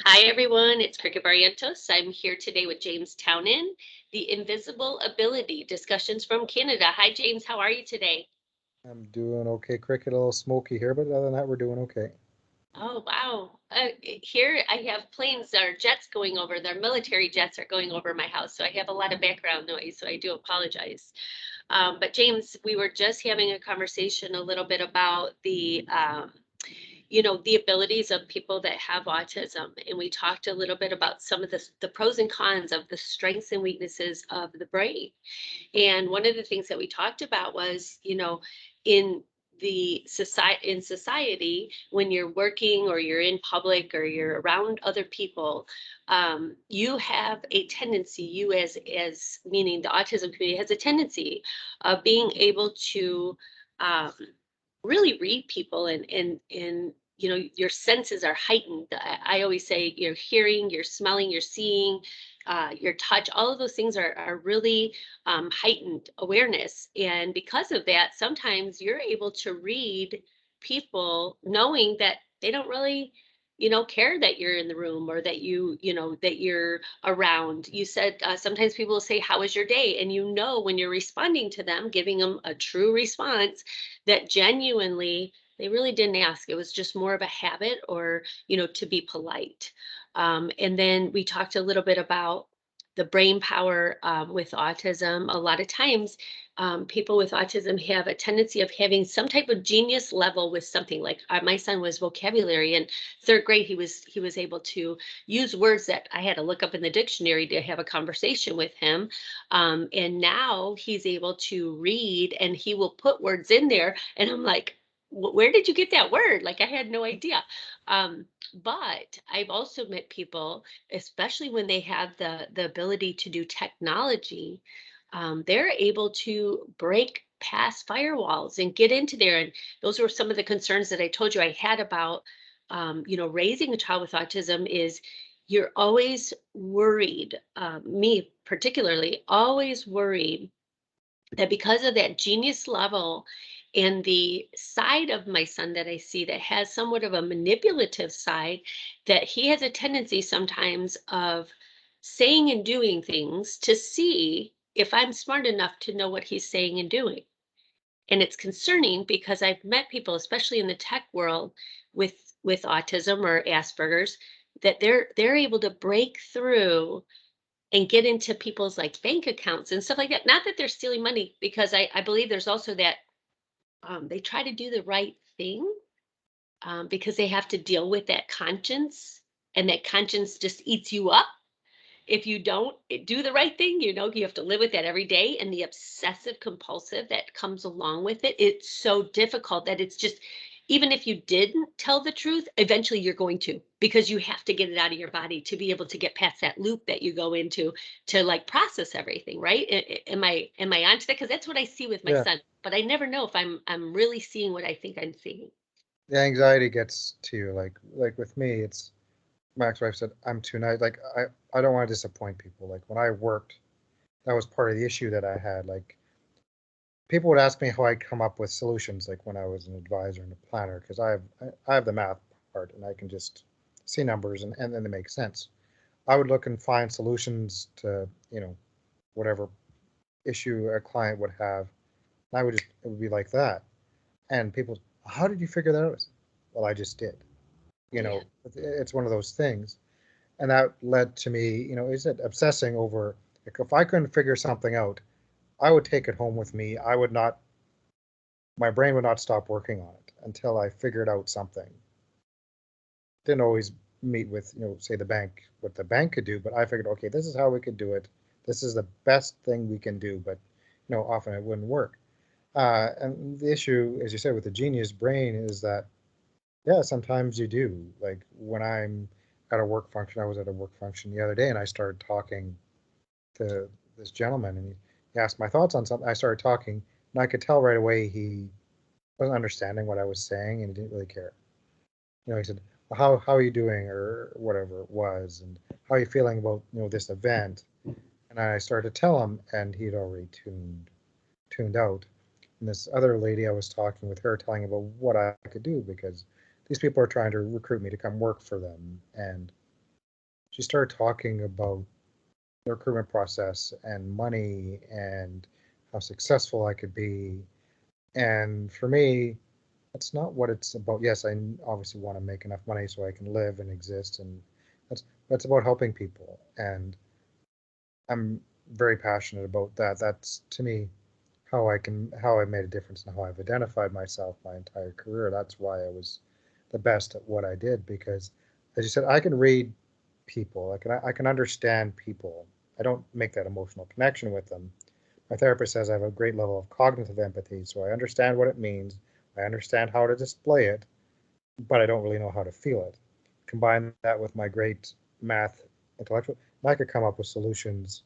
Hi, everyone. It's Cricket Barrientos. I'm here today with James Townend, the Invisible Ability Discussions from Canada. Hi, James. How are you today? I'm doing okay. Cricket, a little smoky here, but other than that, we're doing okay. Oh, wow. Here I have planes or jets going over. Their military jets are going over my house. So I have a lot of background noise. So I do apologize. But James, we were just having a conversation a little bit about the abilities of people that have autism, and we talked a little bit about some of the pros and cons of the strengths and weaknesses of the brain. And one of the things that we talked about was, in society, when you're working or you're in public or you're around other people, you have a tendency, you as meaning the autism community has a tendency of being able to um, really read people, and your senses are heightened. I always say your hearing, your smelling, your seeing, your touch, all of those things are really heightened awareness. And because of that, sometimes you're able to read people knowing that they don't really care that you're in the room, or that that you're around. You said sometimes people will say, how was your day? And when you're responding to them, giving them a true response, that genuinely they really didn't ask. It was just more of a habit, or to be polite. And then we talked a little bit about the brain power with autism. A lot of times, people with autism have a tendency of having some type of genius level with something. Like my son was vocabulary in third grade. He was able to use words that I had to look up in the dictionary to have a conversation with him. And now he's able to read, and he will put words in there. And I'm like, Where did you get that word? Like, I had no idea." But I've also met people, especially when they have the ability to do technology, they're able to break past firewalls and get into there. And those were some of the concerns that I told you I had about, raising a child with autism. Is you're always worried, me particularly, always worried that because of that genius level and the side of my son that I see that has somewhat of a manipulative side, that he has a tendency sometimes of saying and doing things to see if I'm smart enough to know what he's saying and doing. And it's concerning because I've met people, especially in the tech world, with autism or Asperger's, that they're able to break through and get into people's like bank accounts and stuff like that. Not that they're stealing money, because I believe there's also that they try to do the right thing, because they have to deal with that conscience, and that conscience just eats you up if you don't do the right thing. You have to live with that every day, and the obsessive compulsive that comes along with it. It's so difficult that it's just, even if you didn't tell the truth, eventually you're going to, because you have to get it out of your body to be able to get past that loop that you go into, to like process everything, right? Am I onto that? Because that's what I see with my Yeah, son, but I never know if I'm really seeing what I think I'm seeing. the anxiety gets to you. Like with me, it's my ex-wife said I'm too nice. I don't want to disappoint people. Like when I worked, that was part of the issue that I had. Like people would ask me how I come up with solutions. Like when I was an advisor and a planner, because I have the math part and I can just see numbers and then they make sense. I would look and find solutions to whatever issue a client would have. And I would just it would be like that. And people, how did you figure that out? Well, I just did. Yeah. It's one of those things. And that led to me, is it obsessing over, like, if I couldn't figure something out, I would take it home with me. I would not, my brain would not stop working on it until I figured out something. Didn't always meet with, say the bank, what the bank could do, but I figured, okay, this is how we could do it. This is the best thing we can do, but, often it wouldn't work. And the issue, as you said, with the genius brain is that, yeah, sometimes you do. Like when I'm at a work function, I was at a work function the other day and I started talking to this gentleman and he asked my thoughts on something. I started talking and I could tell right away he wasn't understanding what I was saying and he didn't really care. He said, well, how are you doing or whatever it was, and how are you feeling about this event? And I started to tell him, and he'd already tuned out. And this other lady, I was talking with her, telling about what I could do because these people are trying to recruit me to come work for them, and she started talking about the recruitment process and money and how successful I could be. And for me, that's not what it's about. Yes, I obviously want to make enough money so I can live and exist, and that's about helping people. And I'm very passionate about that. That's to me how I made a difference and how I've identified myself my entire career. That's why I was the best at what I did because, as you said, I can read people. I can understand people. I don't make that emotional connection with them. My therapist says I have a great level of cognitive empathy, so I understand what it means. I understand how to display it, but I don't really know how to feel it. Combine that with my great math intellectual, and I could come up with solutions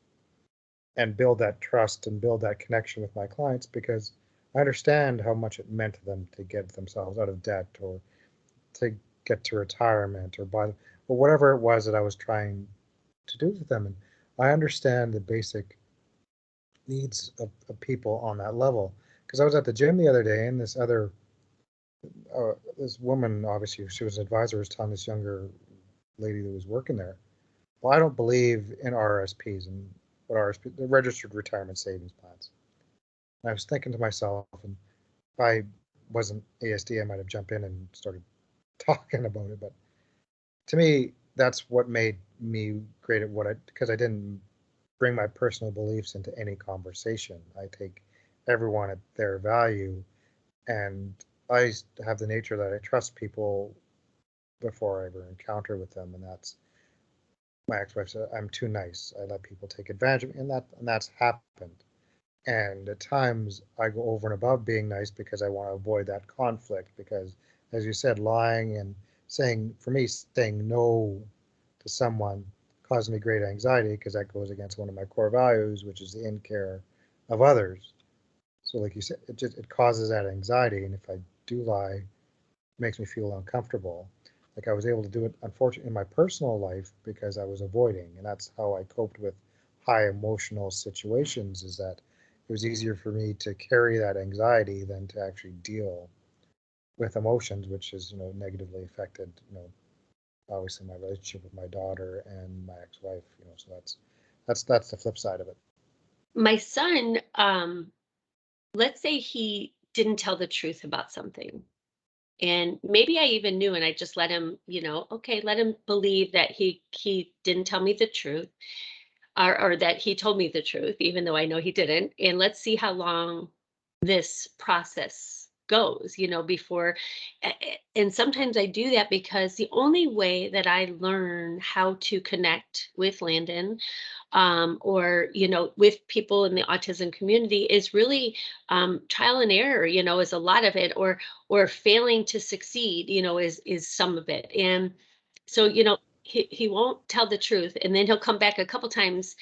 and build that trust and build that connection with my clients because I understand how much it meant to them to get themselves out of debt or to get to retirement or buy or whatever it was that I was trying to do with them. And I understand the basic needs of people on that level. Because I was at the gym the other day and this woman, obviously, she was an advisor, was telling this younger lady that was working there, well, I don't believe in RSPs and what RSP, the registered retirement savings plans. And I was thinking to myself, and if I wasn't ASD, I might have jumped in and started talking about it. But to me, that's what made me great at what I, because I didn't bring my personal beliefs into any conversation. I take everyone at their value, and I have the nature that I trust people before I ever encounter with them, and that's my ex-wife said I'm too nice. I let people take advantage of me, and that's happened. And at times I go over and above being nice because I want to avoid that conflict. Because, as you said, lying and saying, for me, saying no to someone causes me great anxiety because that goes against one of my core values, which is the in care of others. So, like you said, it causes that anxiety. And if I do lie, it makes me feel uncomfortable. Like I was able to do it, unfortunately, in my personal life because I was avoiding, and that's how I coped with high emotional situations. Is that it was easier for me to carry that anxiety than to actually deal with emotions, which has negatively affected obviously my relationship with my daughter and my ex-wife. So that's the flip side of it. My son, let's say he didn't tell the truth about something. And maybe I even knew and I just let him, okay, let him believe that he didn't tell me the truth or that he told me the truth, even though I know he didn't. And let's see how long this process goes, before. And sometimes I do that because the only way that I learn how to connect with Landon or with people in the autism community is really trial and error, is a lot of it, or failing to succeed, is some of it. And so he won't tell the truth, and then he'll come back a couple times,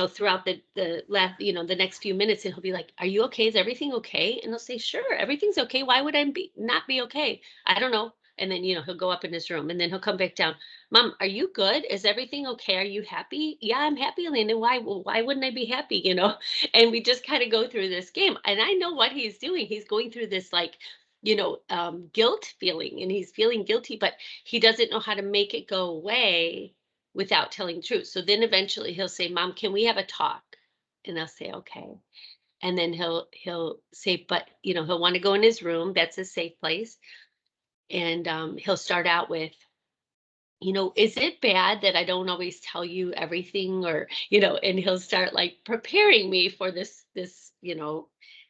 throughout the last, the next few minutes, and he'll be like, "Are you okay? Is everything okay?" And I'll say, "Sure, everything's okay. Why would I be not be okay? I don't know." And then he'll go up in his room, and then he'll come back down. "Mom, are you good? Is everything okay? Are you happy?" "Yeah, I'm happy, Landon. Why? Well, why wouldn't I be happy?" And we just kind of go through this game. And I know what he's doing. He's going through this like, guilt feeling, and he's feeling guilty, but he doesn't know how to make it go away without telling the truth. So then eventually he'll say, "Mom, can we have a talk?" And I'll say, "Okay." And then he'll say, but he'll want to go in his room. That's a safe place. And he'll start out with, "Is it bad that I don't always tell you everything?" Or, and he'll start like preparing me for this,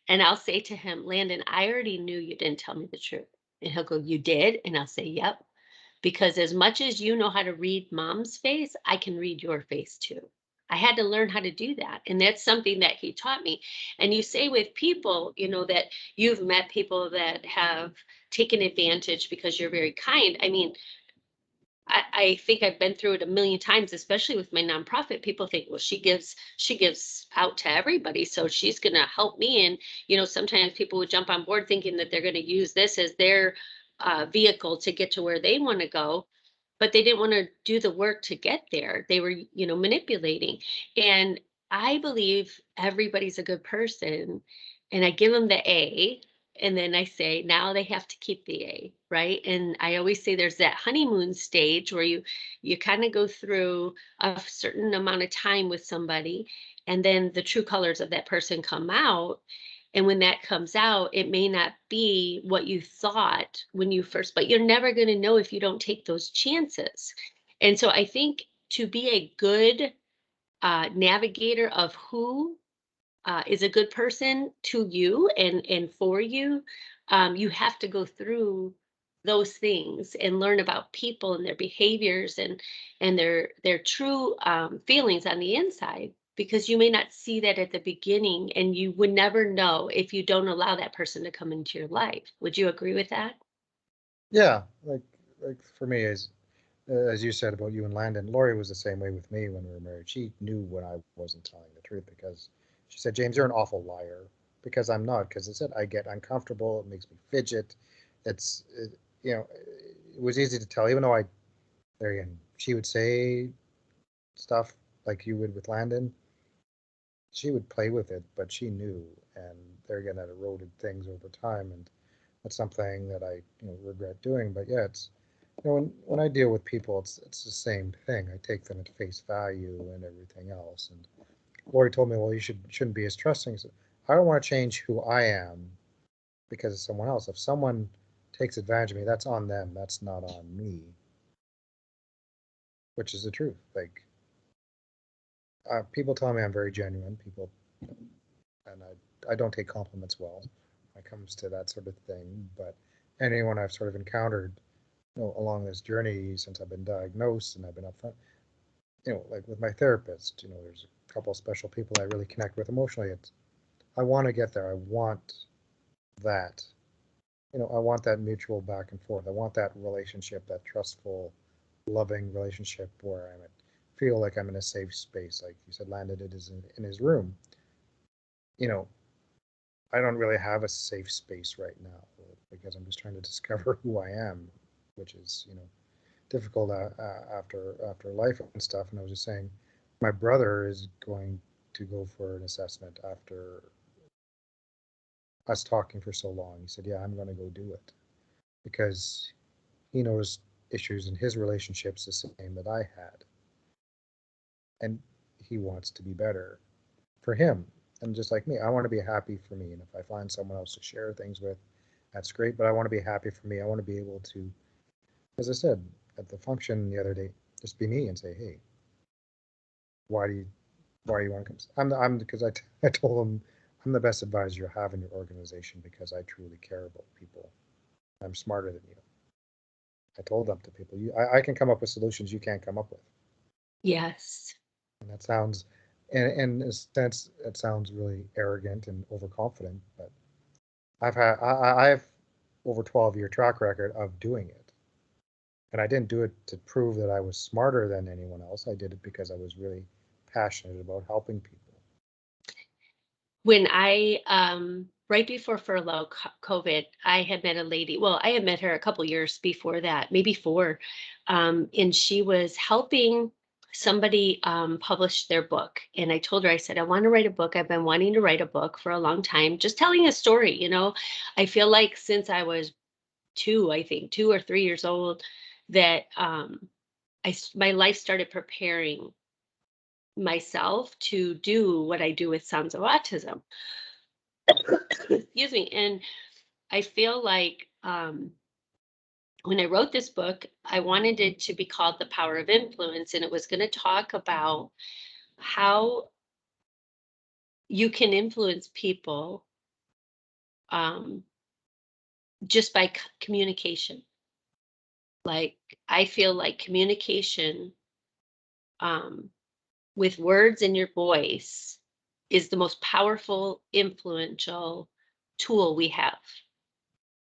and I'll say to him, "Landon, I already knew you didn't tell me the truth." And he'll go, "You did?" And I'll say, "Yep. Because as much as you know how to read mom's face, I can read your face too." I had to learn how to do that. And that's something that he taught me. And you say with people, that you've met people that have taken advantage because you're very kind. I mean, I think I've been through it a million times, especially with my nonprofit. People think, well, she gives out to everybody, so she's going to help me. And sometimes people would jump on board thinking that they're going to use this as their vehicle to get to where they want to go, but they didn't want to do the work to get there. They were, manipulating. And I believe everybody's a good person, and I give them the A. And then I say, now they have to keep the A, right? And I always say there's that honeymoon stage where you kind of go through a certain amount of time with somebody, and then the true colors of that person come out. And when that comes out, it may not be what you thought when you first, but you're never going to know if you don't take those chances. And so I think to be a good navigator of who is a good person to you and for you, you have to go through those things and learn about people and their behaviors and their true feelings on the inside, because you may not see that at the beginning, and you would never know if you don't allow that person to come into your life. Would you agree with that? Yeah, like for me, as you said about you and Landon, Lori was the same way with me when we were married. She knew when I wasn't telling the truth because she said, "James, you're an awful liar." Because I'm not. Because it said I get uncomfortable. It makes me fidget. It was easy to tell, even though there again, she would say stuff like you would with Landon. She would play with it, but she knew, and there again, that eroded things over time, and that's something that I regret doing. But yeah, it's when I deal with people, it's the same thing. I take them at face value and everything else. And Lori told me, well, you shouldn't be as trusting. So I don't want to change who I am because of someone else. If someone takes advantage of me, that's on them. That's not on me, which is the truth. Like people tell me I'm very genuine. People, and I don't take compliments well when it comes to that sort of thing. But anyone I've sort of encountered, along this journey since I've been diagnosed and I've been upfront, like with my therapist, there's a couple of special people I really connect with emotionally. I want to get there. I want that. I want that mutual back and forth. I want that relationship, that trustful, loving relationship where feel like I'm in a safe space. Like you said, Landon it is in his room. You know, I don't really have a safe space right now because I'm just trying to discover who I am, which is, difficult after life and stuff. And I was just saying, my brother is going to go for an assessment after us talking for so long. He said, "Yeah, I'm going to go do it," because he knows issues in his relationships the same that I had, and he wants to be better for him. And just like me, I want to be happy for me. And if I find someone else to share things with, that's great. But I want to be happy for me. I want to be able to, as I said at the function the other day, just be me and say, "Hey, why do you want to come?" I'm because I told him I'm the best advisor you have in your organization because I truly care about people. I'm smarter than you. I told them to people, I can come up with solutions you can't come up with. Yes. And that sounds, in a sense, it sounds really arrogant and overconfident, but I have over 12-year track record of doing it. And I didn't do it to prove that I was smarter than anyone else. I did it because I was really passionate about helping people. When I right before furlough COVID, I had met a lady. Well, I had met her a couple years before that, maybe four, and she was helping somebody publish their book. And I told her, I said, I want to write a book. I've been wanting to write a book for a long time, just telling a story. I feel like since I was two, I think 2 or 3 years old, that my life started preparing myself to do what I do with Sons of Autism. Excuse me. And I feel like when I wrote this book, I wanted it to be called The Power of Influence, and it was going to talk about how you can influence people um, just by communication. Like, I feel like communication um, with words in your voice is the most powerful, influential tool we have,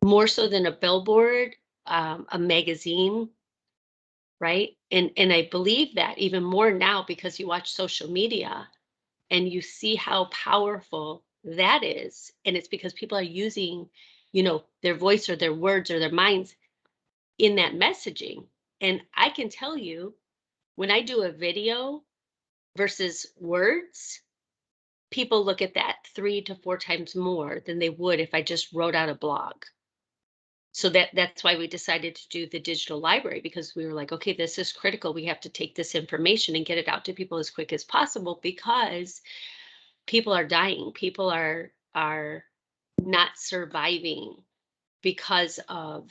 more so than a billboard, a magazine, right? And I believe that even more now because you watch social media and you see how powerful that is. And it's because people are using, their voice or their words or their minds in that messaging. And I can tell you, when I do a video versus words, people look at that 3 to 4 times more than they would if I just wrote out a blog. So that's why we decided to do the digital library, because we were like, okay, this is critical. We have to take this information and get it out to people as quick as possible, because people are dying. People are not surviving because of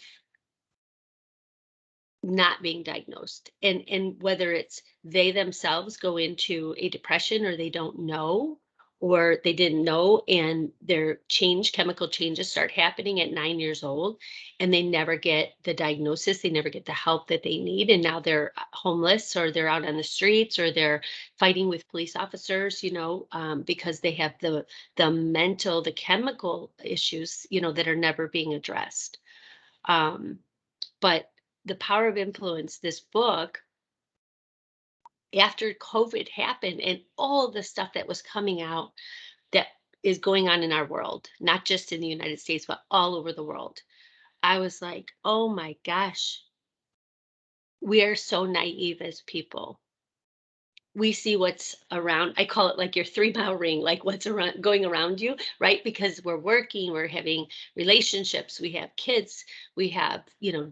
not being diagnosed, and whether it's they themselves go into a depression, or they don't know, or they didn't know, and their chemical changes start happening at 9 years old, and they never get the diagnosis, they never get the help that they need, and now they're homeless, or they're out on the streets, or they're fighting with police officers, because they have the chemical issues, that are never being addressed. But The Power of Influence, this book, after COVID happened and all the stuff that was coming out that is going on in our world, not just in the United States, but all over the world, I was like, oh my gosh, we are so naive as people. We see what's around. I call it like your 3 mile ring, like what's around going around you, right? Because we're working, we're having relationships, we have kids, we have,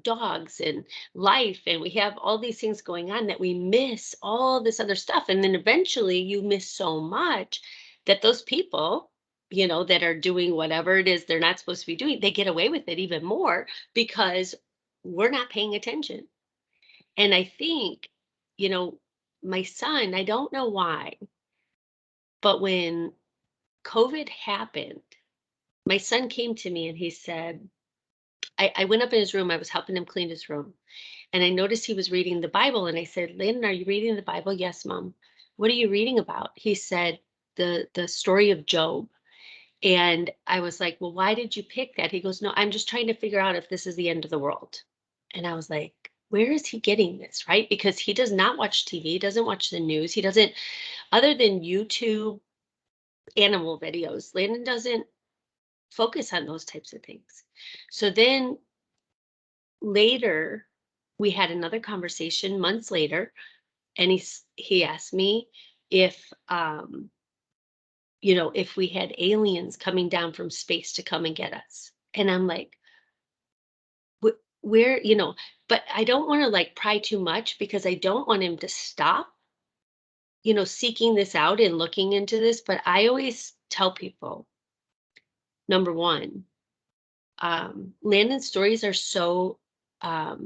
dogs and life, and we have all these things going on that we miss all this other stuff. And then eventually you miss so much that those people, that are doing whatever it is they're not supposed to be doing, they get away with it even more because we're not paying attention. And I think, you know, my son, I don't know why, but when COVID happened, my son came to me and he said, I went up in his room, I was helping him clean his room, and I noticed he was reading the Bible. And I said, Landon, are you reading the Bible? Yes, Mom. What are you reading about? He said, the story of Job. And I was like, well, why did you pick that? He goes, no, I'm just trying to figure out if this is the end of the world. And I was like, where is he getting this? Right? Because he does not watch TV, doesn't watch the news. He doesn't, other than YouTube animal videos, Landon doesn't focus on those types of things. So then later, we had another conversation months later, and he asked me if if we had aliens coming down from space to come and get us. And I'm like, where, but I don't want to like pry too much, because I don't want him to stop, seeking this out and looking into this. But I always tell people, number one, Landon's stories are so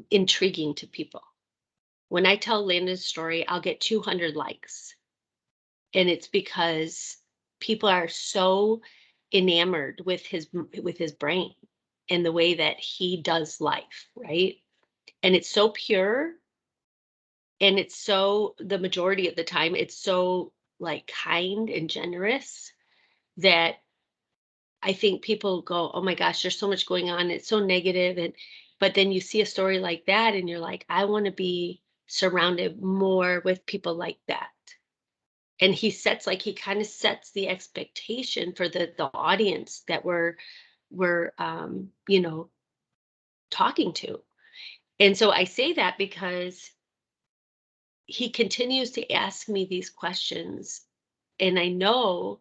intriguing to people. When I tell Landon's story, I'll get 200 likes. And it's because people are so enamored with his brain and the way that he does life, right? And it's so pure, and it's so, the majority of the time, it's so like kind and generous, that I think people go, oh my gosh, there's so much going on, it's so negative. And but then you see a story like that and you're like, I want to be surrounded more with people like that. And he kind of sets the expectation for the audience that we're talking to. And so I say that because he continues to ask me these questions, and I know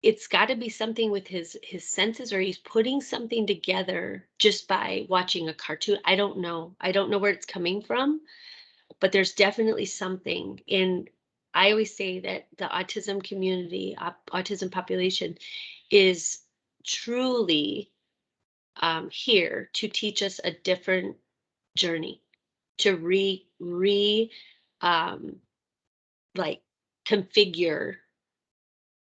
it's got to be something with his senses, or he's putting something together just by watching a cartoon. I don't know where it's coming from, but there's definitely something. And I always say that the autism community, autism population, is truly here to teach us a different journey, to um, like configure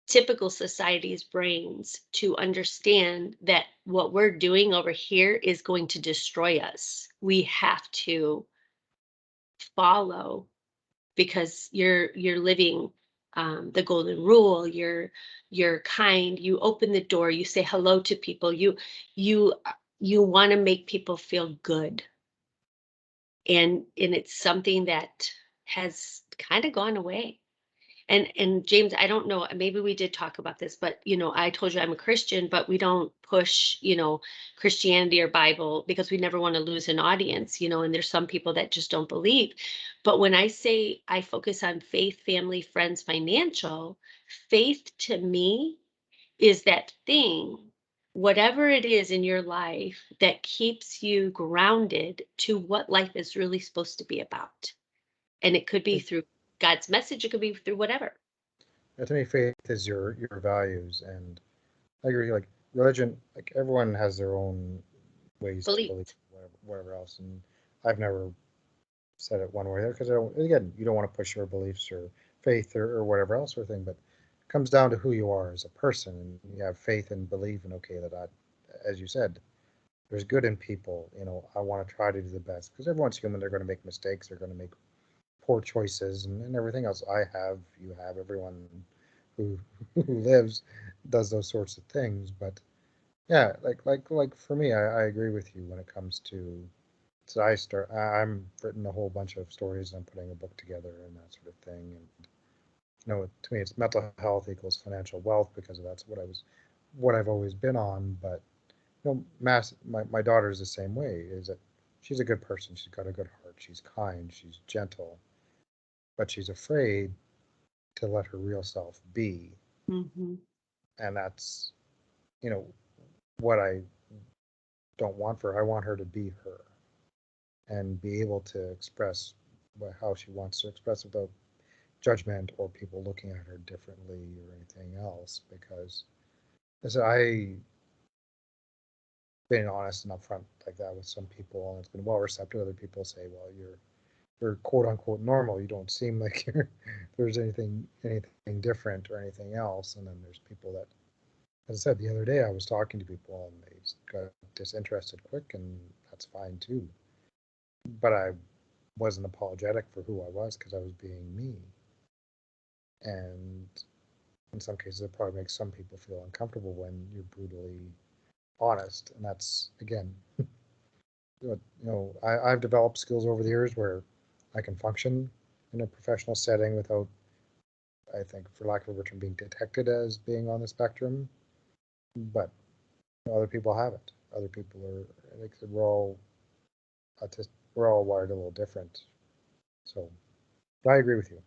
typical society's brains to understand that what we're doing over here is going to destroy us. We have to follow, because you're living the golden rule. You're kind, you open the door, you say hello to people, you you want to make people feel good. And it's something that has kind of gone away. And James, I don't know, maybe we did talk about this, but I told you I'm a Christian, but we don't push, Christianity or Bible, because we never want to lose an audience, and there's some people that just don't believe. But when I say I focus on faith, family, friends, financial, Faith to me is that thing, whatever it is in your life that keeps you grounded to what life is really supposed to be about. And it could be through God's message, it could be through whatever. To me, faith is your values, and I agree. Like religion, like everyone has their own ways to believe, Belief. whatever else. And I've never said it one way or the other because I don't. Again, you don't want to push your beliefs or faith or whatever else or thing, but it comes down to who you are as a person, and you have faith and believe, and okay, that as you said, there's good in people. I want to try to do the best because everyone's human. They're going to make mistakes. They're going to make poor choices and everything else. You have, everyone who who lives does those sorts of things. But yeah, like for me, I agree with you when it comes to. So I'm written a whole bunch of stories. I'm putting a book together and that sort of thing. And to me, it's mental health equals financial wealth because that's what I've always been on. But my daughter's the same way. Is that she's a good person. She's got a good heart. She's kind. She's gentle, but she's afraid to let her real self be. Hmm. And that's, you know, what I don't want for her. I want her to be her and be able to express how she wants to express without judgment or people looking at her differently or anything else. Because as I been honest and upfront like that with some people, and it's been well received. Other people say, "Well, you're quote unquote normal. You don't seem like there's anything different or anything else." And then there's people that, as I said the other day, I was talking to people and they got disinterested quick, and that's fine too. But I wasn't apologetic for who I was because I was being me. And in some cases, it probably makes some people feel uncomfortable when you're brutally honest. And that's, again, I've developed skills over the years where I can function in a professional setting without, I think, for lack of a better term, being detected as being on the spectrum. But other people haven't. Other people are, like I said, we're all wired a little different. So, but I agree with you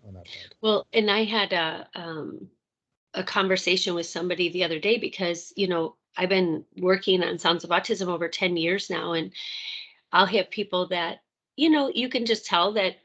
on that point. Well, and I had a conversation with somebody the other day because, I've been working on Sounds of Autism over 10 years now. And I'll have people that, you can just tell that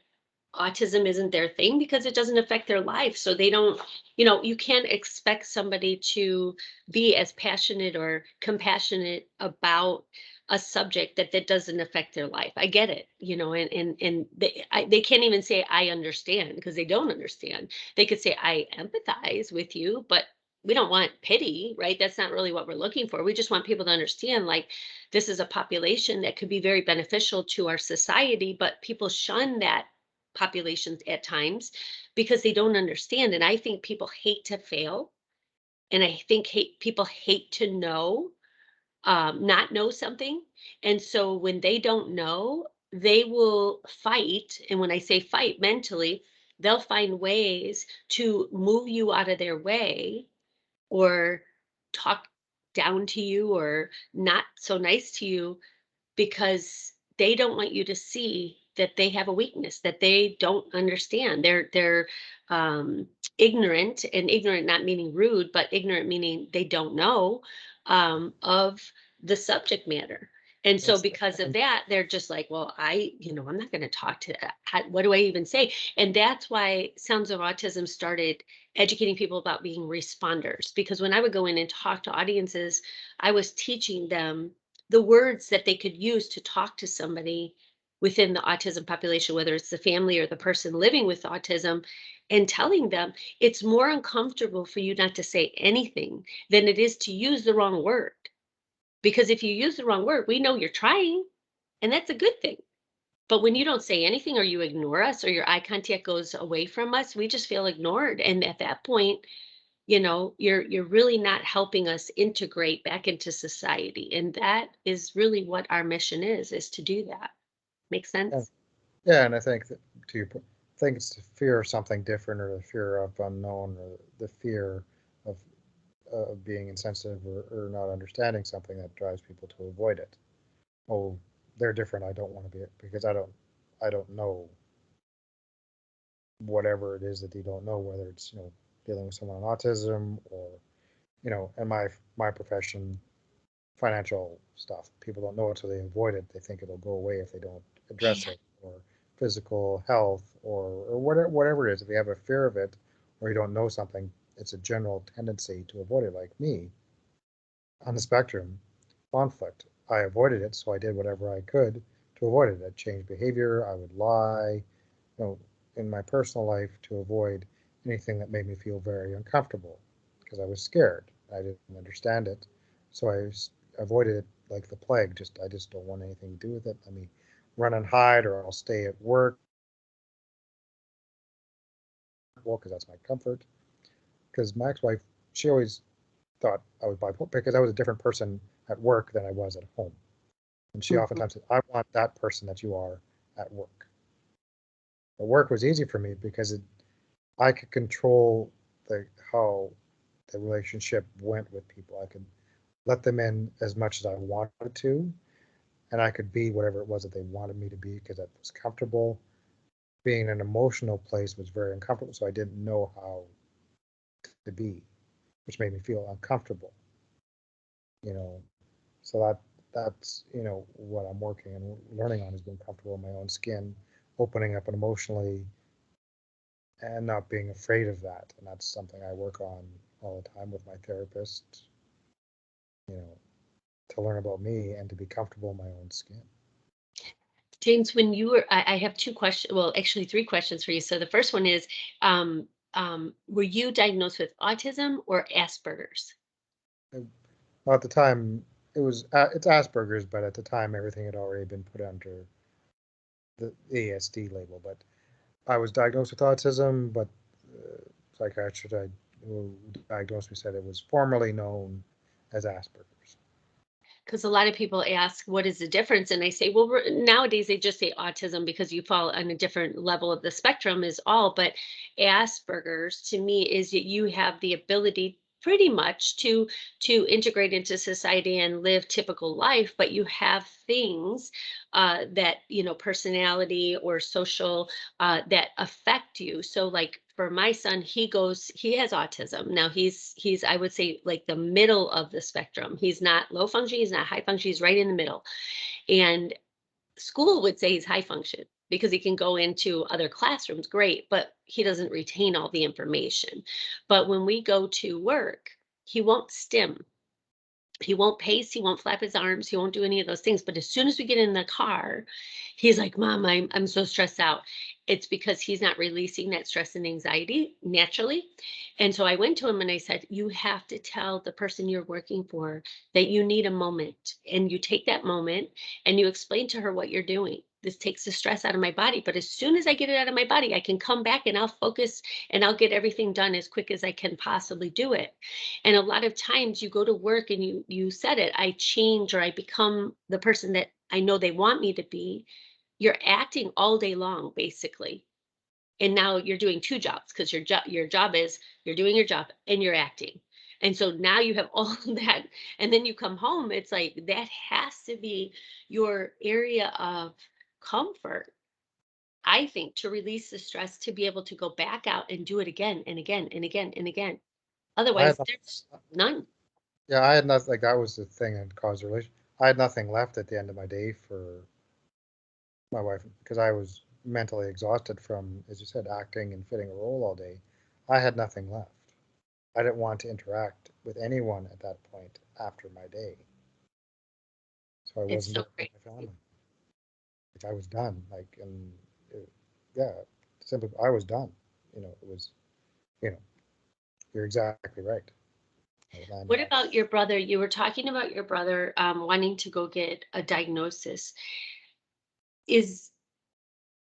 autism isn't their thing because it doesn't affect their life. So they don't, you can't expect somebody to be as passionate or compassionate about a subject that doesn't affect their life. I get it, and they can't even say I understand because they don't understand. They could say I empathize with you, but we don't want pity, right? That's not really what we're looking for. We just want people to understand, like, this is a population that could be very beneficial to our society, but people shun that populations at times because they don't understand. And I think people hate to fail. And I think people hate to not know something. And so when they don't know, they will fight. And when I say fight mentally, they'll find ways to move you out of their way or talk down to you or not so nice to you because they don't want you to see that they have a weakness that they don't understand. They're ignorant, and ignorant not meaning rude, but ignorant meaning they don't know of the subject matter. And so Yes, because of and that, they're just like, well, I'm not going to talk to, what do I even say? And that's why Sounds of Autism started educating people about being responders. Because when I would go in and talk to audiences, I was teaching them the words that they could use to talk to somebody within the autism population, whether it's the family or the person living with autism, and telling them it's more uncomfortable for you not to say anything than it is to use the wrong word. Because if you use the wrong word, we know you're trying, and that's a good thing. But when you don't say anything or you ignore us or your eye contact goes away from us, we just feel ignored. And at that point, you're really not helping us integrate back into society, and that is really what our mission is to do that. Make yeah, sense? yeah, and I think that to your point, I think it's the fear of something different or the fear of unknown or the fear of being insensitive or not understanding something that drives people to avoid it. Oh, they're different. I don't want to be it because I don't know whatever it is that they don't know, whether it's, dealing with someone on autism, or in my profession, financial stuff. People don't know it, so they avoid it. They think it'll go away if they don't address Yeah. it, or physical health, or whatever it is. If you have a fear of it, or you don't know something, it's a general tendency to avoid it. Like me, on the spectrum, conflict. I avoided it, so I did whatever I could to avoid it. I'd change behavior. I would lie, you know, in my personal life to avoid anything that made me feel very uncomfortable because I was scared. I didn't understand it, so avoided it like the plague. I just don't want anything to do with it. Let me run and hide, or I'll stay at work well because that's my comfort. Because my ex-wife, she always thought I was bipolar because I was a different person at work than I was at home. And she Mhm. oftentimes said, I want that person that you are at work. But work was easy for me because I could control how the relationship went with people. I could let them in as much as I wanted to, and I could be whatever it was that they wanted me to be because that was comfortable. Being in an emotional place was very uncomfortable, so I didn't know how to be, which made me feel uncomfortable. You know, so that's what I'm working and learning on is being comfortable in my own skin, opening up and emotionally, and not being afraid of that. And that's something I work on all the time with my therapist. You know, to learn about me and to be comfortable in my own skin. James, when you were, I have two questions, well, actually three questions for you. So the first one is, were you diagnosed with autism or Asperger's? Well, at the time, it's Asperger's, but at the time, everything had already been put under the ASD label. But I was diagnosed with autism, but psychiatrist who diagnosed me said it was formerly known as Asperger's. Because a lot of people ask, what is the difference? And I say, well, nowadays they just say autism because you fall on a different level of the spectrum, is all. But Asperger's to me is that you have the ability pretty much to integrate into society and live typical life, but you have things that, personality or social, that affect you. So like for my son, he has autism. Now he's I would say like the middle of the spectrum. He's not low function, he's not high function, he's right in the middle. And school would say he's high function because he can go into other classrooms, great, but he doesn't retain all the information. But when we go to work, he won't stim, he won't pace, he won't flap his arms, he won't do any of those things. But as soon as we get in the car, he's like, Mom, I'm so stressed out. It's because he's not releasing that stress and anxiety naturally. And so I went to him and I said, you have to tell the person you're working for that you need a moment. And you take that moment and you explain to her what you're doing. This takes the stress out of my body. But as soon as I get it out of my body, I can come back and I'll focus and I'll get everything done as quick as I can possibly do it. And a lot of times you go to work and you said it, I change or I become the person that I know they want me to be. You're acting all day long basically. And now you're doing two jobs because your job is you're doing your job and you're acting. And so now you have all of that, and then you come home, it's like that has to be your area of comfort, I think, to release the stress, to be able to go back out and do it again and again and again and again. I had Otherwise, nothing, there's none. I had nothing like that was the thing that caused the relation. I had nothing left at the end of my day for my wife because I was mentally exhausted from, as you said, acting and fitting a role all day. I had nothing left. I didn't want to interact with anyone at that point after my day, so I It's wasn't so there with great. my family. Like I was done. Like and it, yeah, simply I was done. It was. You know, you're exactly right. Landing What on that. about your brother? You were talking about your brother wanting to go get a diagnosis. Is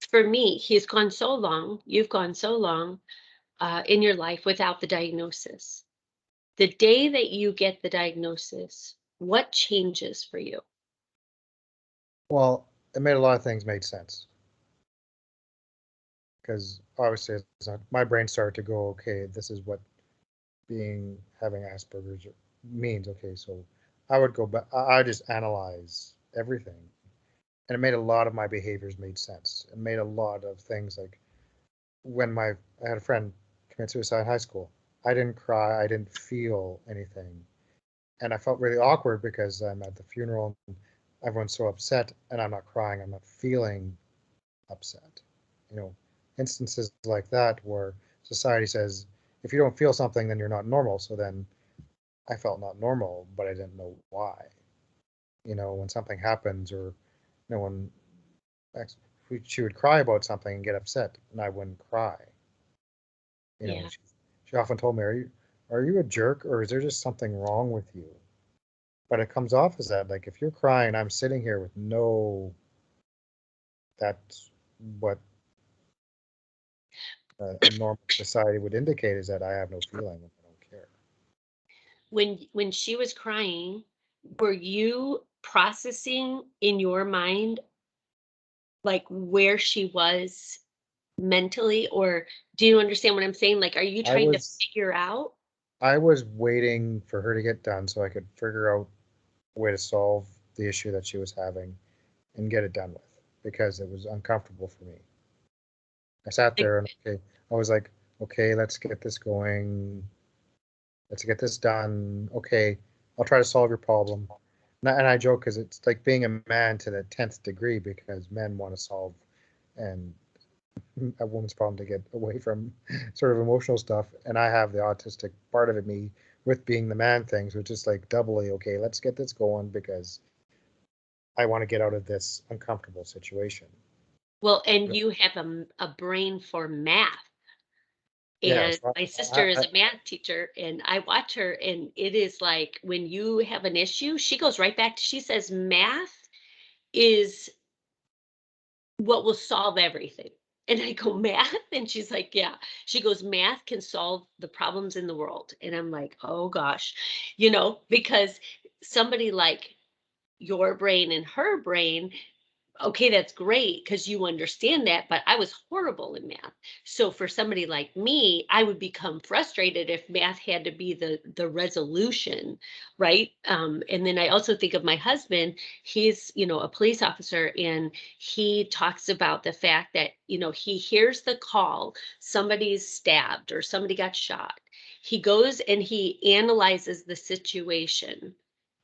For me, he's gone so long, you've gone so long in your life without the diagnosis. The day that you get the diagnosis, what changes for you? Well, it made a lot of things made sense because obviously my brain started to go, okay, this is what having Asperger's means. Okay, so I would go back. I just analyze everything, and it made a lot of my behaviors made sense. It made a lot of things like when I had a friend commit suicide in high school. I didn't cry. I didn't feel anything. And I felt really awkward because I'm at the funeral and everyone's so upset and I'm not crying. I'm not feeling upset. You know, instances like that where society says, if you don't feel something, then you're not normal. So then I felt not normal, but I didn't know why. You know, when something happens or, you know, when she would cry about something and get upset and I wouldn't cry. You know, Yeah. she often told me, are you a jerk or is there just something wrong with you? But it comes off as that, like if you're crying, I'm sitting here with no, that's what a normal society would indicate is that I have no feeling and I don't care. When she was crying, were you processing in your mind like where she was mentally, or do you understand what I'm saying? Like, are you I trying to was figure out? I was waiting for her to get done so I could figure out a way to solve the issue that she was having and get it done with because it was uncomfortable for me. I sat Like, there and okay, I was like, okay, let's get this going. Let's get this done. Okay, I'll try to solve your problem. And I joke because it's like being a man to the 10th degree because men want to solve and a woman's problem to get away from sort of emotional stuff. And I have the autistic part of it, me with being the man thing. So it's just like doubly, okay, let's get this going because I want to get out of this uncomfortable situation. well, and you have a brain for math. Yeah. And So my sister is I a math teacher, and I watch her, and it is like when you have an issue, she goes right back to, she says, math is what will solve everything. And I go, math? And she's like, yeah. She goes, math can solve the problems in the world. And I'm like, oh gosh, because somebody like your brain and her brain, okay, that's great because you understand that, but I was horrible in math. So for somebody like me, I would become frustrated if math had to be the resolution, right? And then I also think of my husband. He's, a police officer, and he talks about the fact that, he hears the call, somebody's stabbed or somebody got shot. He goes and he analyzes the situation,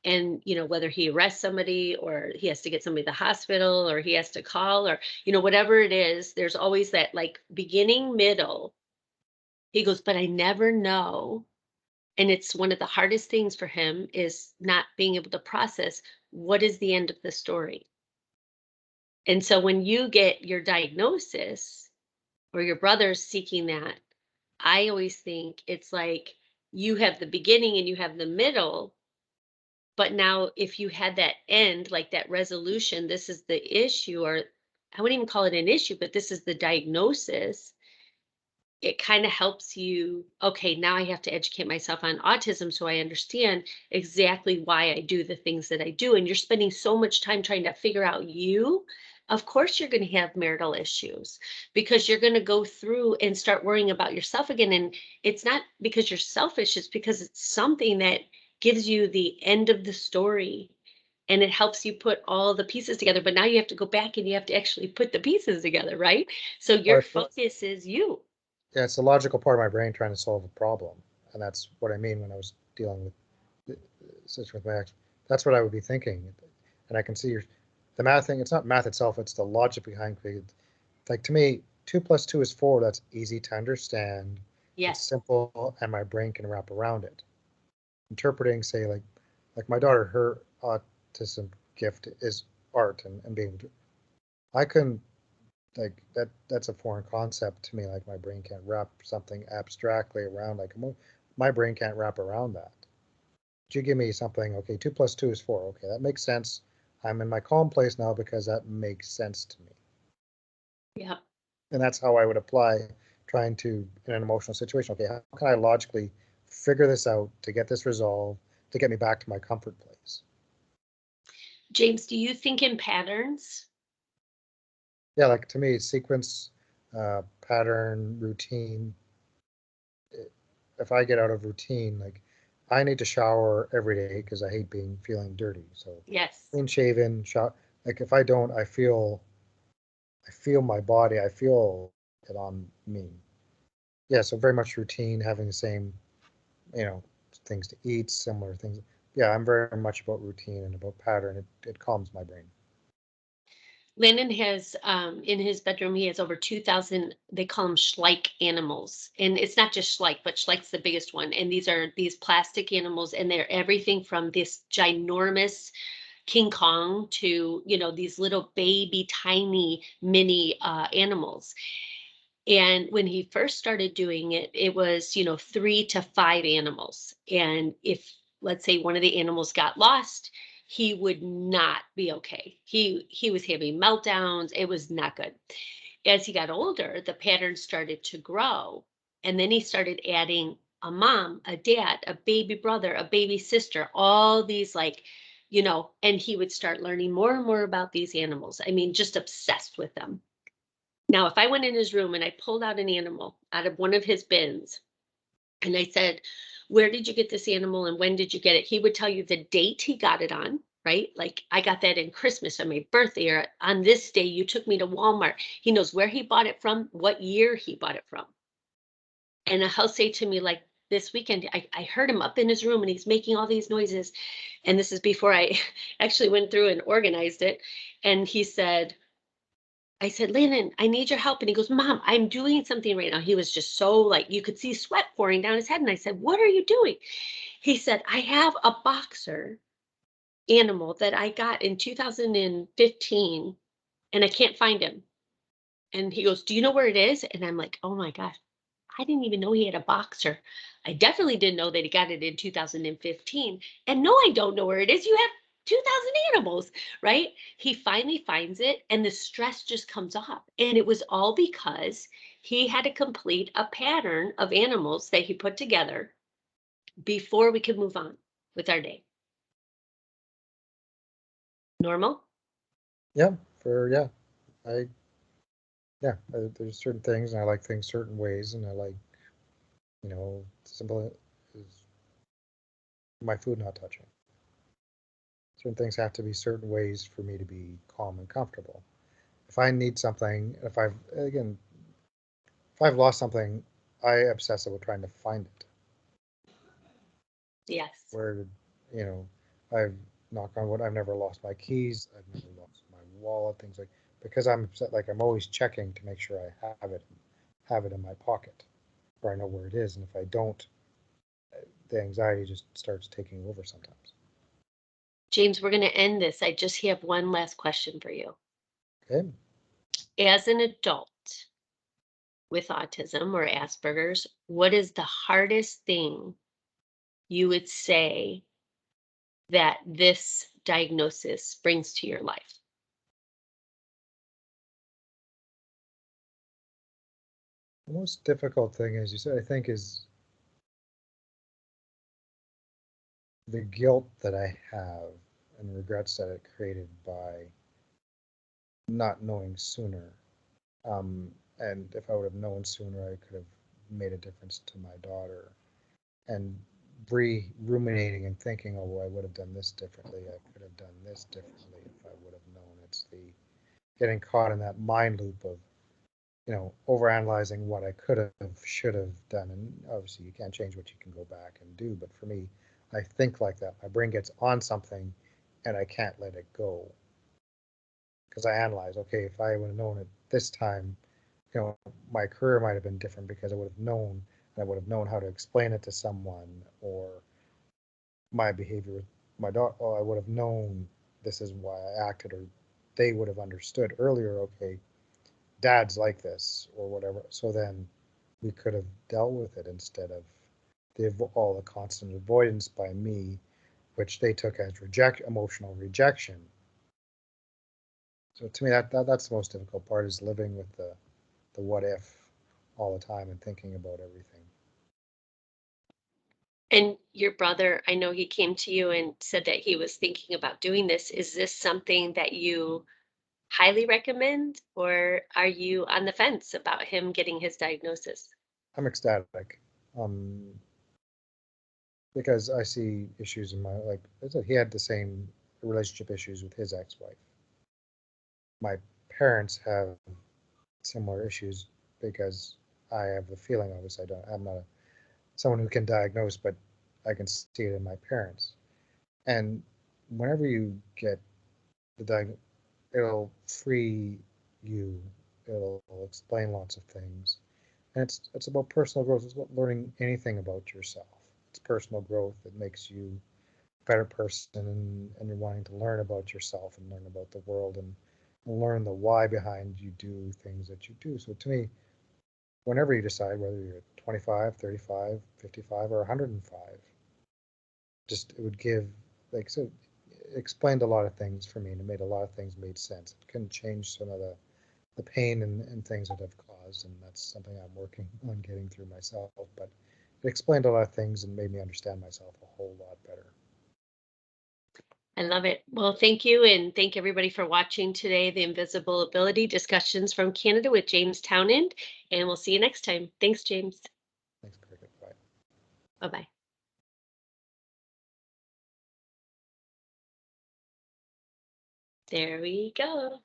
and whether he arrests somebody or he has to get somebody to the hospital or he has to call, or whatever it is, there's always that like beginning, middle. He goes, but I never know. And it's one of the hardest things for him is not being able to process what is the end of the story. And so when you get your diagnosis or your brother's seeking that, I always think it's like you have the beginning and you have the middle. But now if you had that end, like that resolution, this is the issue, or I wouldn't even call it an issue, but this is the diagnosis. It kind of helps you, okay, now I have to educate myself on autism so I understand exactly why I do the things that I do. And you're spending so much time trying to figure out you. Of course, you're going to have marital issues because you're going to go through and start worrying about yourself again. And it's not because you're selfish, it's because it's something that gives you the end of the story, and it helps you put all the pieces together. But now you have to go back and you have to actually put the pieces together, right? So well, your focus is you. yeah, it's the logical part of my brain trying to solve a problem, and that's what I mean when I was dealing with such with my ex. That's what I would be thinking, and I can see the math thing. It's not math itself; it's the logic behind it. Like to me, 2 plus 2 is 4. That's easy to understand. It's Yes. simple, and my brain can wrap around it. Interpreting, say, like my daughter, her autism gift is art and being. I couldn't like that's a foreign concept to me. Like my brain can't wrap something abstractly around like my brain can't wrap around that. But you give me something, okay, 2 plus 2 is 4. Okay, that makes sense. I'm in my calm place now because that makes sense to me. Yeah. And that's how I would apply trying to in an emotional situation. Okay, how can I logically figure this out to get this resolved to get me back to my comfort place? James, do you think in patterns? Yeah, like to me, sequence, pattern, routine, if I get out of routine, like I need to shower every day because I hate feeling dirty. So Yes. clean shaven, shower. Like if I don't, I feel my body, I feel it on me. Yeah, so very much routine, having the same, you know, things to eat, similar things. Yeah, I'm very much about routine and about pattern. It calms my brain. Landon has, in his bedroom, he has over 2,000, they call them Schleich animals. And it's not just Schleich, but Schleich's the biggest one. And these are these plastic animals, and they're everything from this ginormous King Kong to, these little baby, tiny mini animals. And when he first started doing it, it was, 3 to 5 animals. And if, let's say, one of the animals got lost, he would not be okay. He was having meltdowns. It was not good. As he got older, the pattern started to grow. And then he started adding a mom, a dad, a baby brother, a baby sister, all these and he would start learning more and more about these animals. I mean, just obsessed with them. Now, if I went in his room and I pulled out an animal out of one of his bins and I said, "Where did you get this animal and when did you get it?" He would tell you the date he got it on, right? Like, I got that in Christmas on my birthday, or on this day you took me to Walmart. He knows where he bought it from, what year he bought it from. And he'll say to me, like, this weekend, I heard him up in his room and he's making all these noises. And this is before I actually went through and organized it. And he said, I said, "Landon, I need your help." And he goes, "Mom, I'm doing something right now." He was just so, like, you could see sweat pouring down his head. And I said, "What are you doing?" He said, "I have a boxer animal that I got in 2015 and I can't find him." And he goes, "Do you know where it is?" And I'm like, "Oh my gosh, I didn't even know he had a boxer. I definitely didn't know that he got it in 2015. And no, I don't know where it is. You have 2,000 animals, right?" He finally finds it and the stress just comes off. And it was all because he had to complete a pattern of animals that he put together before we could move on with our day. Normal? Yeah, I there's certain things, and I like things certain ways, and I like, simple is my food not touching. Certain things have to be certain ways for me to be calm and comfortable. If I need something, if I've lost something, I obsess about trying to find it. Yes. Where did, you know, I've knock on wood, I've never lost my keys, I've never lost my wallet, things like, because I'm upset, like I'm always checking to make sure I have it in my pocket, or I know where it is, and if I don't, the anxiety just starts taking over sometimes. James, we're going to end this. I just have one last question for you. Okay. As an adult with autism or Asperger's, what is the hardest thing you would say that this diagnosis brings to your life? The most difficult thing, as you said, I think, is the guilt that I have and regrets that it created by not knowing sooner. And if I would have known sooner, I could have made a difference to my daughter. And ruminating and thinking, oh, well, I would have done this differently. I could have done this differently if I would have known. It's the getting caught in that mind loop of, overanalyzing what I could have, should have done. And obviously, you can't change what you can go back and do. But for me, I think like that. My brain gets on something and I can't let it go because I analyze, okay, if I would have known it this time, my career might have been different because I would have known, and I would have known how to explain it to someone, or my behavior with my daughter, oh, I would have known this is why I acted, or they would have understood earlier, okay, dad's like this, or whatever. So then we could have dealt with it instead of all the constant avoidance by me, which they took as emotional rejection. So to me, that's the most difficult part, is living with the what if all the time and thinking about everything. And your brother, I know he came to you and said that he was thinking about doing this. Is this something that you highly recommend, or are you on the fence about him getting his diagnosis? I'm ecstatic, because I see issues in my, like I said, he had the same relationship issues with his ex-wife. My parents have similar issues because I have the feeling, obviously, I'm not someone who can diagnose, but I can see it in my parents. And whenever you get the diagnosis, it'll free you. It'll explain lots of things. And it's about personal growth. It's about learning anything about yourself. It's personal growth that makes you a better person, and you're wanting to learn about yourself and learn about the world and learn the why behind you do things that you do. So to me, whenever you decide whether you're 25, 35, 55, or 105, just it would give, like so, it explained a lot of things for me, and it made a lot of things made sense. It can change some of the pain and things that have caused, and that's something I'm working on getting through myself. But it explained a lot of things and made me understand myself a whole lot better. I love it. Well, thank you. And thank everybody for watching today, the Invisible Ability Discussions from Canada with James Townend. And we'll see you next time. Thanks, James. Thanks, Cricket. Bye. Bye-bye. There we go.